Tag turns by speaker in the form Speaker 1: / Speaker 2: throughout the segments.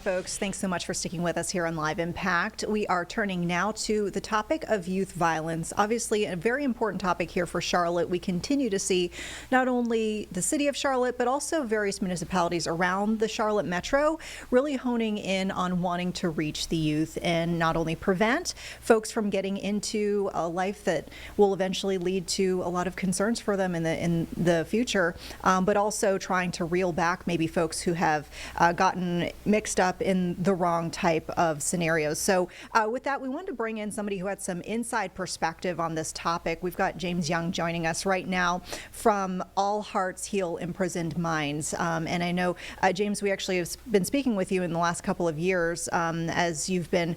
Speaker 1: Folks, thanks so much for sticking with us here on Live Impact. We are turning now to the topic of youth violence. Obviously, a very important topic here for Charlotte. We continue to see not only the city of Charlotte, but also various municipalities around the Charlotte metro really honing in on wanting to reach the youth and not only prevent folks from getting into a life that will eventually lead to a lot of concerns for them in the future, but also trying to reel back maybe folks who have gotten mixed up in the wrong type of scenarios. So with that, we wanted to bring in somebody who had some inside perspective on this topic. We've got James Young joining us right now from All Hearts Heal Imprisoned Minds. And I know, James, we actually have been speaking with you in the last couple of years as you've been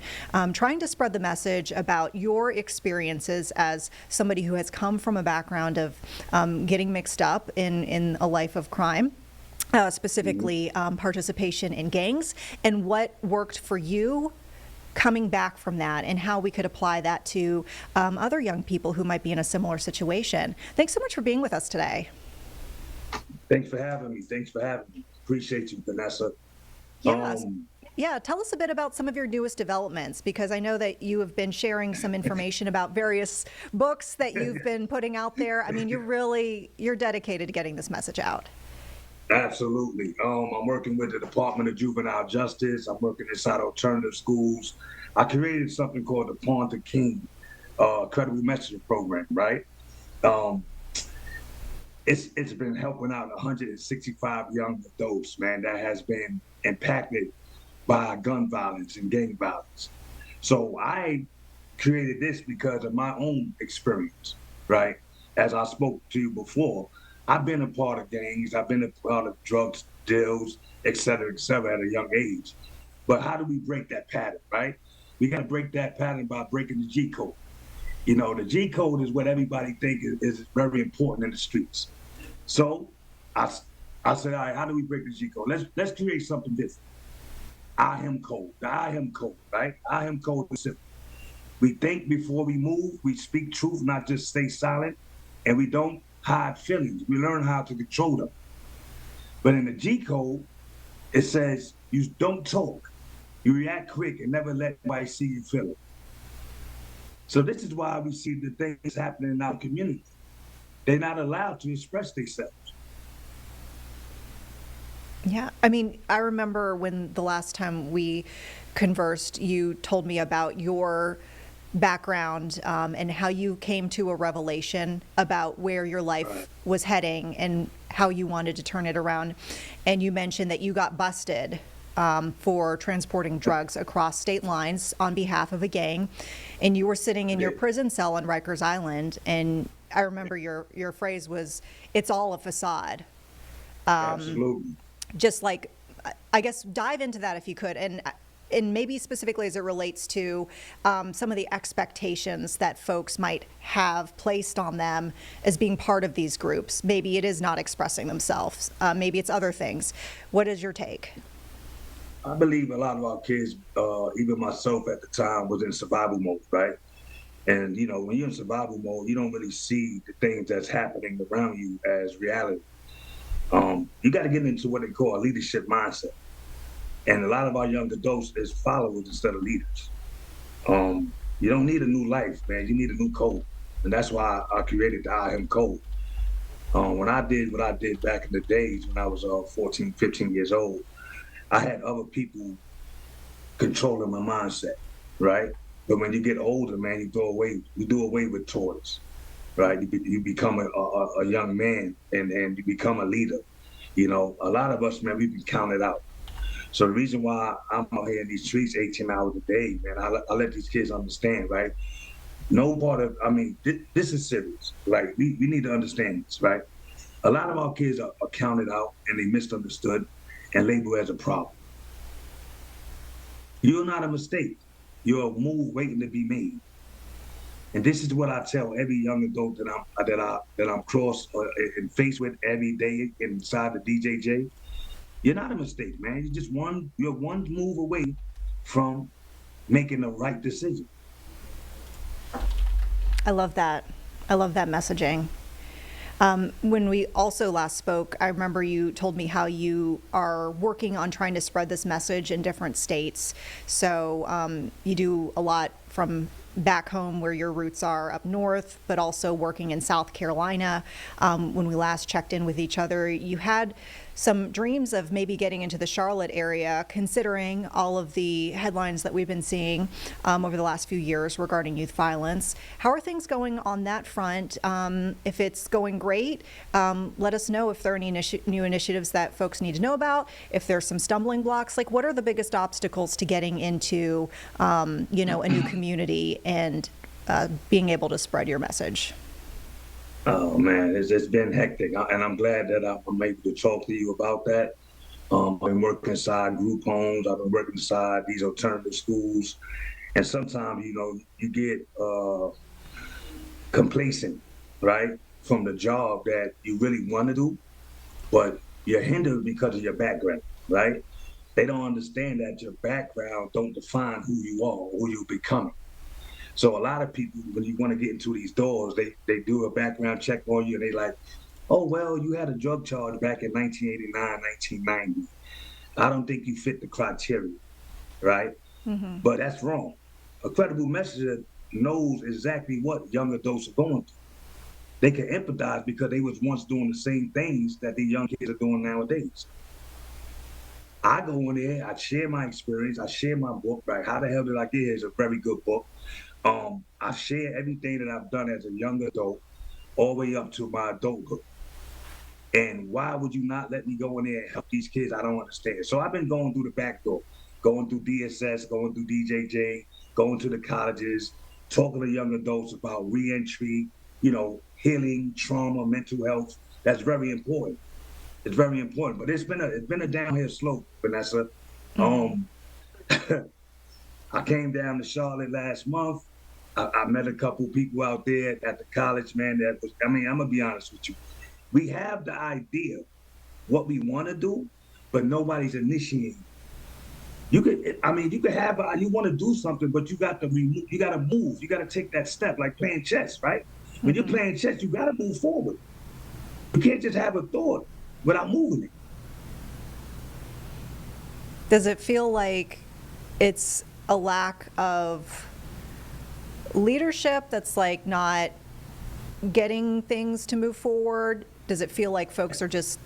Speaker 1: trying to spread the message about your experiences as somebody who has come from a background of getting mixed up in a life of crime. Specifically participation in gangs, and what worked for you coming back from that, and how we could apply that to other young people who might be in a similar situation. Thanks so much for being with us today.
Speaker 2: Thanks for having me. Appreciate you, Vanessa.
Speaker 1: Yeah, tell us a bit about some of your newest developments, because I know that you have been sharing some information about various books that you've been putting out there. I mean, you're dedicated to getting this message out.
Speaker 2: Absolutely. I'm working with the Department of Juvenile Justice. I'm working inside alternative schools. I created something called the Pawn to King credible messaging program, right? It's been helping out 165 young adults, man, that has been impacted by gun violence and gang violence. So I created this because of my own experience, right? As I spoke to you before, I've been a part of gangs, I've been a part of drugs, deals, et cetera, at a young age. But how do we break that pattern, right? We got to break that pattern by breaking the G code. You know, the G code is what everybody thinks is very important in the streets. So I said, all right, how do we break the G code? Let's create something different. I him code, the I him code, right? I him code is simple. We think before we move, we speak truth, not just stay silent, and we don't hide feelings. We learn how to control them. But in the G code, it says you don't talk. You react quick and never let anybody see you feel it. So this is why we see the things happening in our community. They're not allowed to express themselves.
Speaker 1: Yeah, I mean, I remember when the last time we conversed, you told me about your background and how you came to a revelation about where your life was heading and how you wanted to turn it around. And you mentioned that you got busted for transporting drugs across state lines on behalf of a gang, and you were sitting in your prison cell on Rikers Island, and I remember your phrase was, "It's all a facade."
Speaker 2: Absolutely.
Speaker 1: Just like, I guess, dive into that if you could, and maybe specifically as it relates to some of the expectations that folks might have placed on them as being part of these groups. Maybe it is not expressing themselves. Maybe it's other things. What is your take?
Speaker 2: I believe a lot of our kids, even myself at the time, was in survival mode, right? And, you know, when you're in survival mode, you don't really see the things that's happening around you as reality. You got to get into what they call a leadership mindset. And a lot of our young adults is followers instead of leaders. You don't need a new life, man. You need a new code. And that's why I created the I Am Code. When I did what I did back in the days when I was 14, 15 years old, I had other people controlling my mindset, right? But when you get older, man, you do away with toys, right? You become a young man and you become a leader. You know, a lot of us, man, we've been counted out. So the reason why I'm out here in these streets 18 hours a day, man, I let these kids understand, right? No part of, I mean, this is serious. Like, we need to understand this, right? A lot of our kids are counted out and they misunderstood and labeled as a problem. You're not a mistake. You're a move waiting to be made. And this is what I tell every young adult that I'm cross and faced with every day inside the DJJ. You're not a mistake, man. You're one move away from making the right decision.
Speaker 1: I love that. I love that messaging. When we also last spoke, I remember you told me how you are working on trying to spread this message in different states. So you do a lot from back home where your roots are up north, but also working in South Carolina. When we last checked in with each other, you had some dreams of maybe getting into the Charlotte area, considering all of the headlines that we've been seeing over the last few years regarding youth violence. How are things going on that front? If it's going great, let us know if there are any new initiatives that folks need to know about, if there's some stumbling blocks. Like, what are the biggest obstacles to getting into, a new community and being able to spread your message?
Speaker 2: Oh man, it's been hectic, and I'm glad that I'm able to talk to you about that. I've been working inside group homes. I've been working inside these alternative schools, and sometimes you get complacent, right, from the job that you really want to do, but you're hindered because of your background, right? They don't understand that your background don't define who you are or who you're becoming. So a lot of people, when you want to get into these doors, they do a background check on you and they like, oh, well, you had a drug charge back in 1989, 1990. I don't think you fit the criteria, right?
Speaker 1: Mm-hmm.
Speaker 2: But that's wrong. A credible messenger knows exactly what young adults are going through. They can empathize because they was once doing the same things that the young kids are doing nowadays. I go in there, I share my experience, I share my book, right? How the hell did I get here? It's a very good book. I share everything that I've done as a young adult all the way up to my adulthood. And why would you not let me go in there and help these kids? I don't understand. So I've been going through the back door, going through DSS, going through DJJ, going to the colleges, talking to young adults about reentry, healing, trauma, mental health. That's very important. It's very important. But it's been a downhill slope, Vanessa.
Speaker 1: Mm-hmm.
Speaker 2: Um, I came down to Charlotte last month. I met a couple people out there at the college, man. I'm gonna be honest with you. We have the idea what we want to do, but nobody's initiating. You want to do something, but you got to move. You got to take that step, like playing chess, right? When you're
Speaker 1: Mm-hmm.
Speaker 2: playing chess, you got to move forward. You can't just have a thought without moving it.
Speaker 1: Does it feel like it's a lack of leadership that's like not getting things to move forward? Does it feel like folks are just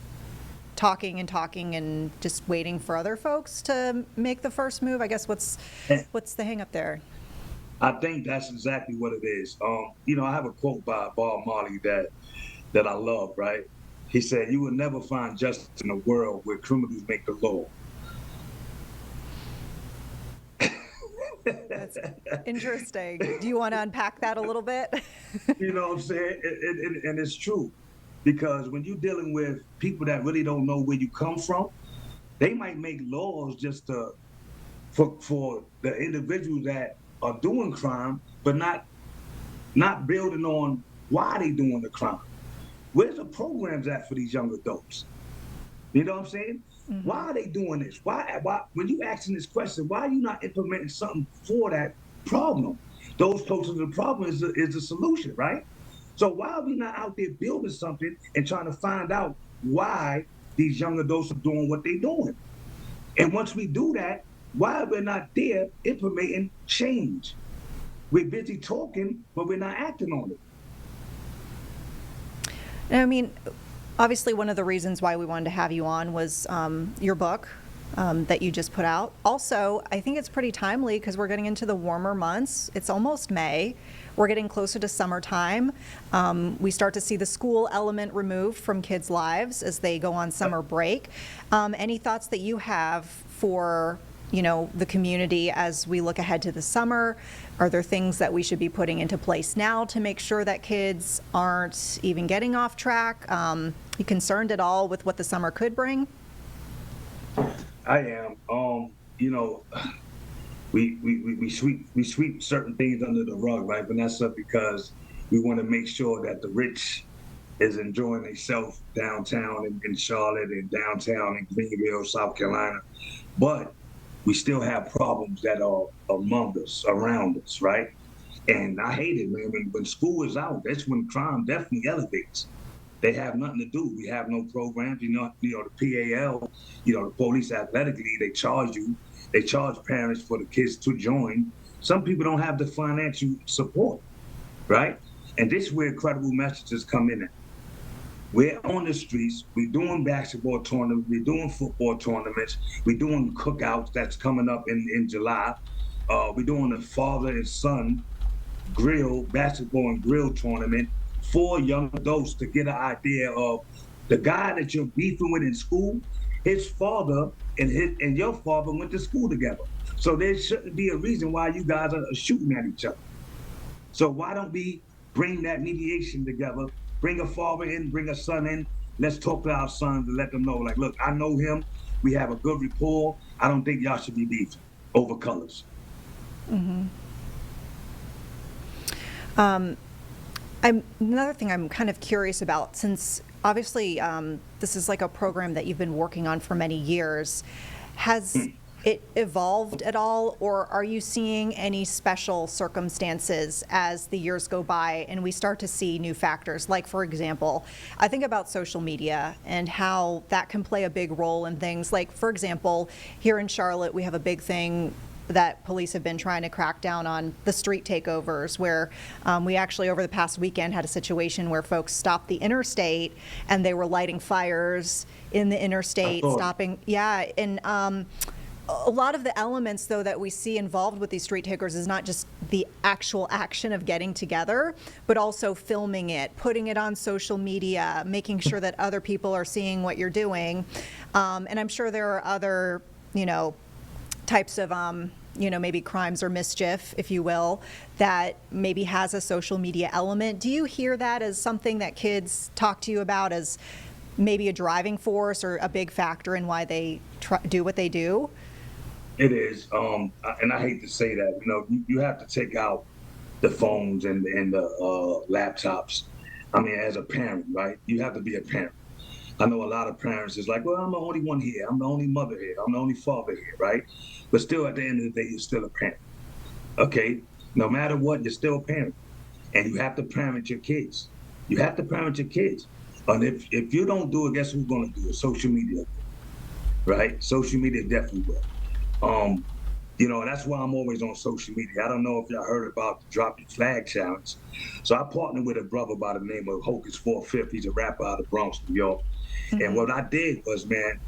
Speaker 1: talking and just waiting for other folks to make the first move? I guess what's the hang up there?
Speaker 2: I think that's exactly what it is. I have a quote by Bob Marley that I love, right? He said, "You will never find justice in a world where criminals make the law."
Speaker 1: That's interesting. Do you want to unpack that a little bit?
Speaker 2: You know what I'm saying? And it's true. Because when you're dealing with people that really don't know where you come from, they might make laws just for the individuals that are doing crime, but not building on why they doing the crime. Where's the programs at for these young adults? You know what I'm saying?
Speaker 1: Mm-hmm.
Speaker 2: Why are they doing this? Why when you asking this question, why are you not implementing something for that problem? Those closer to the problem is the solution, right? So why are we not out there building something and trying to find out why these young adults are doing what they're doing? And once we do that, why are we not there implementing change? We're busy talking, but we're not acting on it.
Speaker 1: I mean, obviously, one of the reasons why we wanted to have you on was your book that you just put out. Also, I think it's pretty timely because we're getting into the warmer months. It's almost May. We're getting closer to summertime. We start to see the school element removed from kids' lives as they go on summer break. Any thoughts that you have for the community as we look ahead to the summer? Are there things that we should be putting into place now to make sure that kids aren't even getting off track? You concerned at all with what the summer could bring?
Speaker 2: I am. We sweep certain things under the rug, right, Vanessa, because we want to make sure that the rich is enjoying themselves downtown in Charlotte and downtown in Greenville, South Carolina. But we still have problems that are among us, around us, right? And I hate it, man. When school is out, that's when crime definitely elevates. They have nothing to do. We have no programs. The PAL, the Police Athletic League, they charge you. They charge parents for the kids to join. Some people don't have the financial support, right? And this is where credible messages come in at. We're on the streets. We're doing basketball tournaments. We're doing football tournaments. We're doing cookouts that's coming up in July. We're doing a father and son basketball and grill tournament for young adults to get an idea of the guy that you're beefing with in school. His father and your father went to school together. So there shouldn't be a reason why you guys are shooting at each other. So why don't we bring that mediation together? Bring a father in, bring a son in. Let's talk to our sons and let them know, like, look, I know him. We have a good rapport. I don't think y'all should be beefing over colors.
Speaker 1: Another thing I'm kind of curious about, since obviously this is like a program that you've been working on for many years, has it evolved at all, or are you seeing any special circumstances as the years go by and we start to see new factors? Like, for example, I think about social media and how that can play a big role in things. Like, for example, here in Charlotte, we have a big thing that police have been trying to crack down on, the street takeovers, where we actually over the past weekend had a situation where folks stopped the interstate and they were lighting fires in the interstate, stopping. Yeah, and a lot of the elements, though, that we see involved with these street takers is not just the actual action of getting together, but also filming it, putting it on social media, making sure that other people are seeing what you're doing. And I'm sure there are other, types of, maybe crimes or mischief, if you will, that maybe has a social media element. Do you hear that as something that kids talk to you about as maybe a driving force or a big factor in why they do what they do?
Speaker 2: It is, and I hate to say that. You have to take out the phones and the laptops. I mean, as a parent, right? You have to be a parent. I know a lot of parents is like, well, I'm the only one here. I'm the only mother here. I'm the only father here, right? But still, at the end of the day, you're still a parent. Okay? No matter what, you're still a parent. And you have to parent your kids. You have to parent your kids. And if you don't do it, guess who's going to do it? Social media, right? Social media definitely will. And that's why I'm always on social media. I don't know if y'all heard about the Drop Your Flag Challenge. So I partnered with a brother by the name of Hocus 4/5. He's a rapper out of Bronx, New York. And what I did was, man,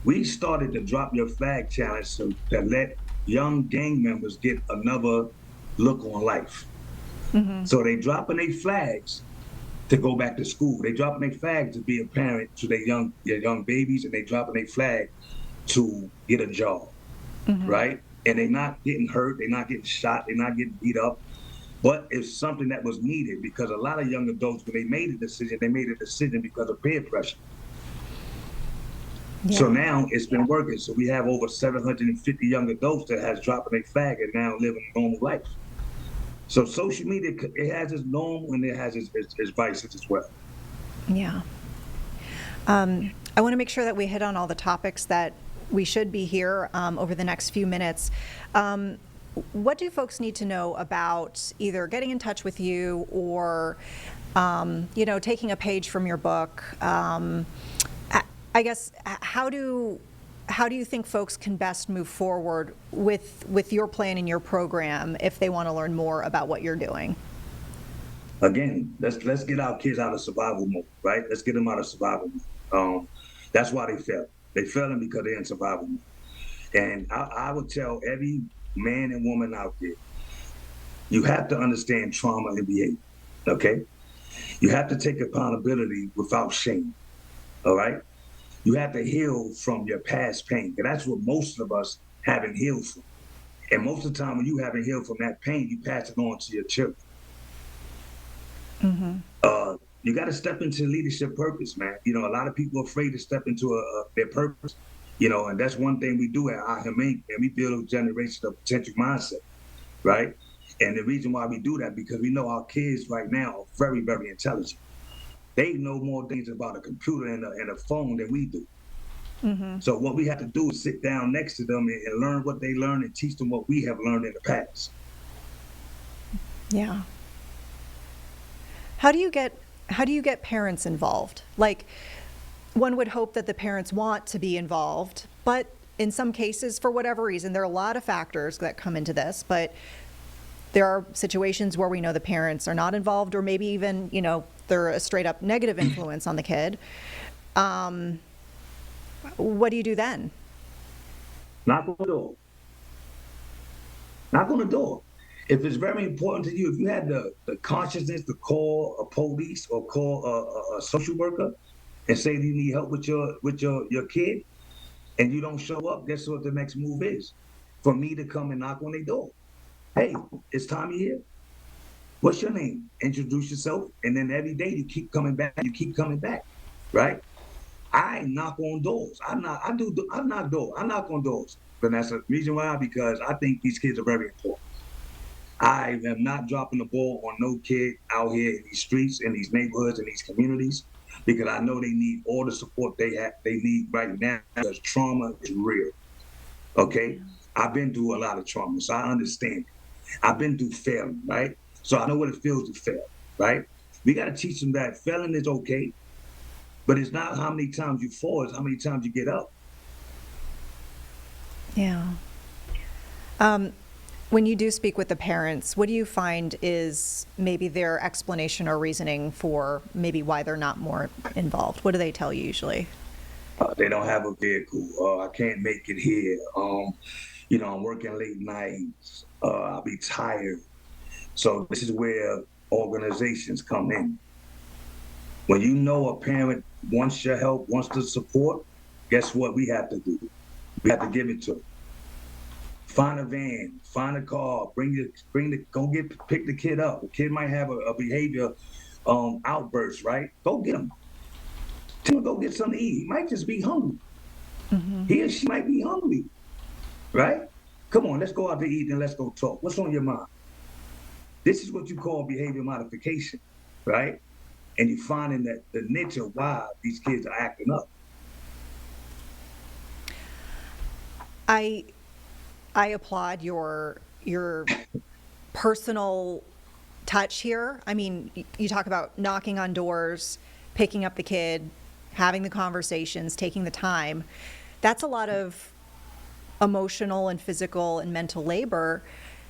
Speaker 2: we started the Drop Your Flag Challenge to let young gang members get another look on life. So they dropping their flags to go back to school. They dropping their flags to be a parent to their young babies, and they dropping their flag to get a job, right? And they're not getting hurt, they're not getting shot, they're not getting beat up. But it's something that was needed because a lot of young adults, when they made a decision because of peer pressure. Yeah. So now it's been working. So we have over 750 young adults that has dropped their flag and now living a normal life. So social media, it has its normal and it has its vices as well.
Speaker 1: Yeah. I want to make sure that we hit on all the topics that we should be here over the next few minutes. What do folks need to know about either getting in touch with you or, taking a page from your book? I guess, how do you think folks can best move forward with your plan and your program if they want to learn more about what you're doing?
Speaker 2: Again, let's get our kids out of survival mode, right? Let's get them out of survival mode. That's why they fail. They failing because they're in survival mode. And I would tell every man and woman out there, you have to understand trauma and behavior, okay? You have to take accountability without shame, all right? You have to heal from your past pain. And that's what most of us haven't healed from. And most of the time when you haven't healed from that pain, you pass it on to your children. You got to step into leadership purpose, man. A lot of people are afraid to step into their purpose, and that's one thing we do at Inc. And we build a generation of potential mindset, right? And the reason why we do that, because we know our kids right now are very, very intelligent. They know more things about a computer and a phone than we do. So what we have to do is sit down next to them and learn what they learn and teach them what we have learned in the past.
Speaker 1: Yeah. How do you get how do you get parents involved? Like, one would hope that the parents want to be involved, but in some cases, for whatever reason, there are a lot of factors that come into this, but there are situations where we know the parents are not involved, or maybe even, they're a straight up negative influence on the kid. What do you do then?
Speaker 2: Knock on the door. Knock on the door. If it's very important to you, if you had the consciousness to call a police or call a social worker and say you need help with your kid, and you don't show up, guess what the next move is? For me to come and knock on their door. Hey, it's Tommy here. What's your name? Introduce yourself, and then every day you keep coming back. You keep coming back, right? I knock on doors. I knock doors. I knock on doors. Vanessa, reason why? Because I think these kids are very important. I am not dropping the ball on no kid out here in these streets, in these neighborhoods, in these communities, because I know they need all the support they need right now, because trauma is real. Okay? I've been through a lot of trauma, so I understand it. I've been through failing, right? So I know what it feels to fail, right? We got to teach them that failing is okay, but it's not how many times you fall, it's how many times you get up.
Speaker 1: Yeah. When you do speak with the parents, what do you find is maybe their explanation or reasoning for maybe why they're not more involved? What do they tell you usually?
Speaker 2: They don't have a vehicle. I can't make it here. I'm working late nights. I'll be tired. So this is where organizations come in. When you know a parent wants your help, wants the support, guess what we have to do? We have to give it to them. Find a van, find a car, pick the kid up. The kid might have a behavior outburst, right? Go get him. Tell him to go get something to eat. He might just be hungry.
Speaker 1: Mm-hmm.
Speaker 2: He or she might be hungry, right? Come on, let's go out to eat and let's go talk. What's on your mind? This is what you call behavior modification, right? And you're finding that the niche of why these kids are acting up.
Speaker 1: I I applaud your personal touch here. I mean, you talk about knocking on doors, picking up the kid, having the conversations, taking the time. That's a lot of emotional and physical and mental labor.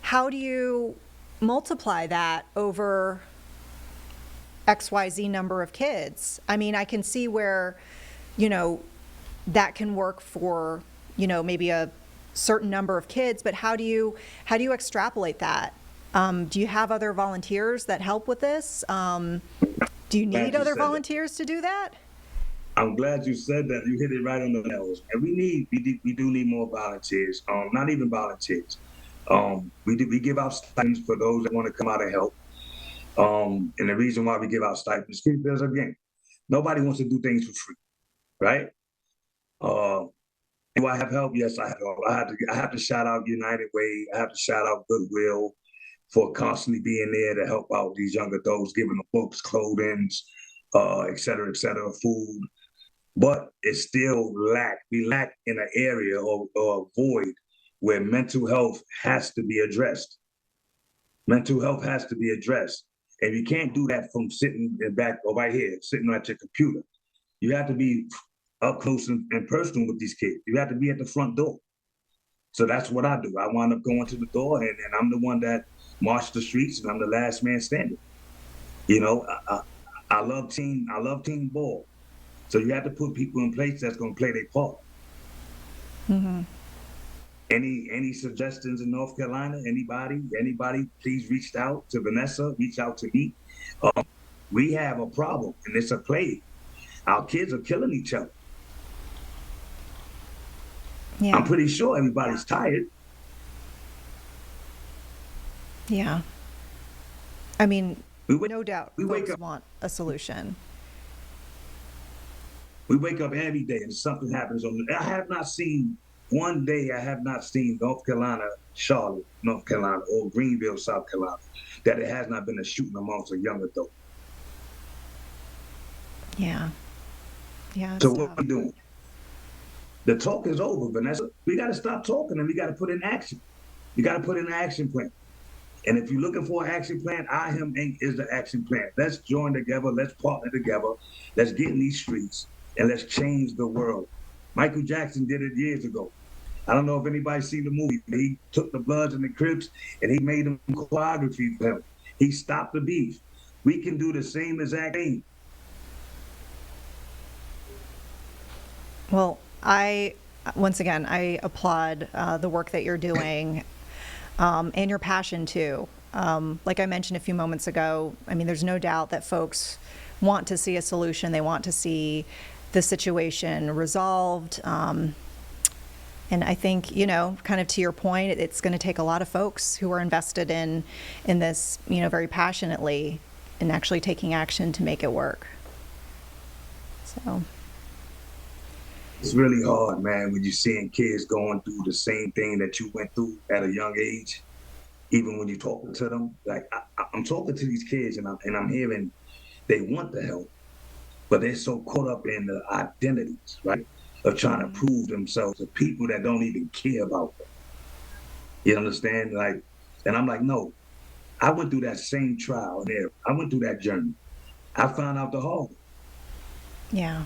Speaker 1: How do you multiply that over XYZ number of kids? I mean, I can see where, you know, that can work for, maybe a certain number of kids, but how do you extrapolate that? Do you have other volunteers that help with this? Do you need other volunteers to do that?
Speaker 2: I'm glad you said that. You hit it right on the nose. And we do need more volunteers. Not even volunteers. We give out stipends for those that want to come out and help. And the reason why we give out stipends, because again, nobody wants to do things for free, right? Do I have help? Yes, I have help. I have to shout out United Way. I have to shout out Goodwill for constantly being there to help out these young adults, giving them books, clothing, et cetera, food. But it's still lack. We lack in an area or a void where mental health has to be addressed. Mental health has to be addressed. And you can't do that from sitting in back or right here, sitting at your computer. You have to be up close and personal with these kids. You have to be at the front door. So that's what I do. I wind up going to the door, and I'm the one that marched the streets, and I'm the last man standing. You know, I love team ball. So you have to put people in place that's going to play their part.
Speaker 1: Mm-hmm.
Speaker 2: Any suggestions in North Carolina? Anybody? Please reach out to Vanessa. Reach out to me. We have a problem, and it's a plague. Our kids are killing each other.
Speaker 1: Yeah.
Speaker 2: I'm pretty sure everybody's tired.
Speaker 1: Yeah. I mean,
Speaker 2: We
Speaker 1: no doubt
Speaker 2: wake
Speaker 1: folks
Speaker 2: up.
Speaker 1: want a solution.
Speaker 2: We wake up every day and something happens. I have not seen one day. I have not seen North Carolina, Charlotte, North Carolina, or Greenville, South Carolina, that it has not been a shooting amongst a young adult.
Speaker 1: Yeah. Yeah.
Speaker 2: So what are we doing? The talk is over, Vanessa. We got to stop talking and we got to put in action. You got to put in an action plan. And if you're looking for an action plan, I Him Inc. is the action plan. Let's join together. Let's partner together. Let's get in these streets and let's change the world. Michael Jackson did it years ago. I don't know if anybody's seen the movie, but he took the Bloods and the Crips and he made them choreography for him. He stopped the beef. We can do the same exact thing.
Speaker 1: Well, once again, I applaud the work that you're doing and your passion too. Like I mentioned a few moments ago, I mean, there's no doubt that folks want to see a solution. They want to see the situation resolved. And I think, kind of to your point, it's going to take a lot of folks who are invested in this, very passionately and actually taking action to make it work. So.
Speaker 2: It's really hard, man, when you're seeing kids going through the same thing that you went through at a young age. Even when you're talking to them, like I'm talking to these kids and I'm hearing they want the help, but they're so caught up in the identities, right, of trying to prove themselves to people that don't even care about them. You understand? Like, and I'm like, no, I went through that same trial and error. I went through that journey. I found out the hard way.
Speaker 1: Yeah.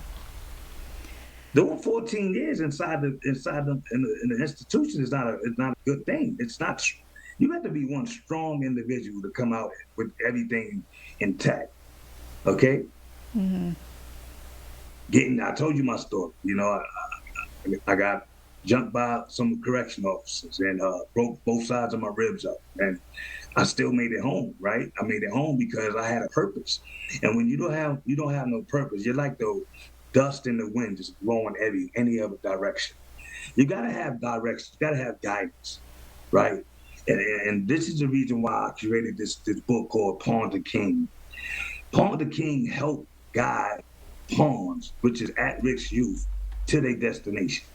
Speaker 2: Doing 14 years inside the in the institution is not a good thing. It's not. You have to be one strong individual to come out with everything intact. Okay.
Speaker 1: Mm-hmm.
Speaker 2: I told you my story. I got jumped by some correction officers and broke both sides of my ribs up, and I still made it home. Right. I made it home because I had a purpose. And when you don't have no purpose, you're like the dust in the wind, just blowing any other direction. You gotta have direction. You gotta have guidance, right? And this is the reason why I created this book called Pawn to King. Pawn to King help guide pawns, which is at-risk youth, to their destination.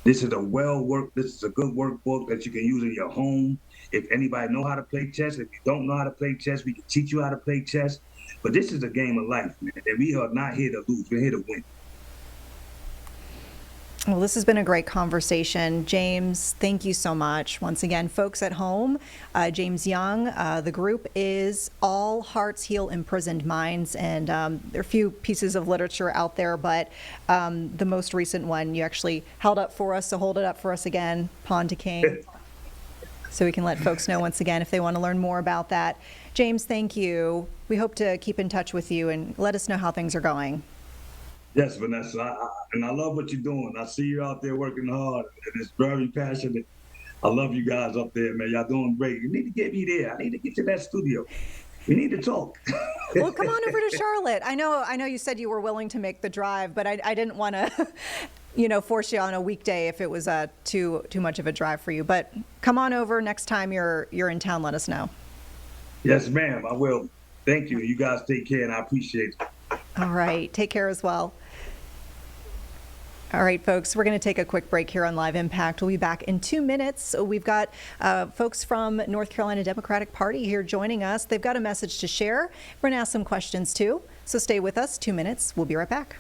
Speaker 2: This is a good workbook that you can use in your home. If anybody know how to play chess, if you don't know how to play chess, we can teach you how to play chess. But this is a game of life, man, and we are not here to lose. We're here to win.
Speaker 1: Well, this has been a great conversation. James, thank you so much. Once again, folks at home, James Young, the group is All Hearts Heal Imprisoned Minds, and there are a few pieces of literature out there, but the most recent one you actually held up for us, so hold it up for us again, Pawn to King, so we can let folks know once again if they want to learn more about that. James, thank you. We hope to keep in touch with you and let us know how things are going.
Speaker 2: Yes, Vanessa, and I love what you're doing. I see you out there working hard, and it's very passionate. I love you guys up there, man. Y'all doing great. You need to get me there. I need to get to that studio. We need to talk.
Speaker 1: Well, come on over to Charlotte. I know you said you were willing to make the drive, but I didn't want to, force you on a weekday if it was too much of a drive for you. But come on over next time you're in town. Let us know.
Speaker 2: Yes, ma'am. I will. Thank you. You guys take care, and I appreciate it.
Speaker 1: All right. Take care as well. All right, folks, we're going to take a quick break here on Live Impact. We'll be back in 2 minutes. We've got folks from North Carolina Democratic Party here joining us. They've got a message to share. We're going to ask some questions, too. So stay with us. 2 minutes. We'll be right back.